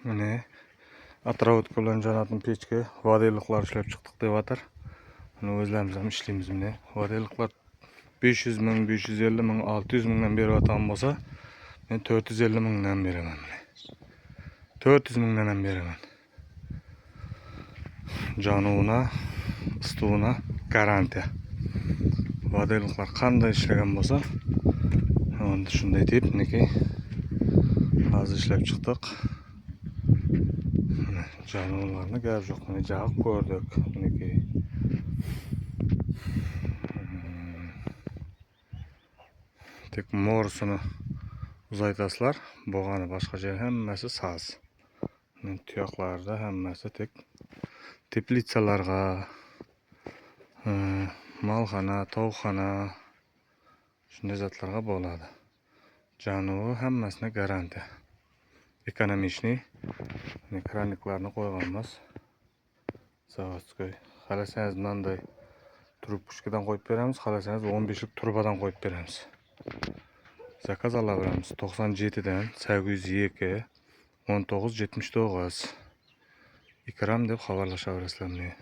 Mine atravut bilan janatın pechki vadaylıklar ishlab chiqdik deyatar. Buni o'zlarimiz ham ishlaymiz. Mine vadaylıklar 500 ming, 550 ming, 600 mingdan berayotgan bo'lsa, men 450 mingdan beraman. 400 mingdan ham beraman. Canuvuna, ıstığına garantiya. Vadaylıklar qanday ishlagan bo'lsa, onu shunday deb, neki hozir ishlab chiqdik. Canlılarını gap yo'q, mana jag'ib ko'rdik. Neki tek morsini uzaytasizlar, bo'lgani boshqa joy hammasi saz. Tuyoqlarda hammasi tek teplitsalarga, malxona, tovuqxona shunday zatlarga bo'ladi. Janovi hammasine garantiya. Ekonomishniy. Kraniklarni qo'yganmiz. Zavodskoy. Xalasangiz bunday trubkadan qo'yib beramiz, xalasangiz 15lik turbadan qo'yib beramiz. Zakaz alaveramiz. 97 dan 802 1979 ikram deb xabarlashaverasizlar.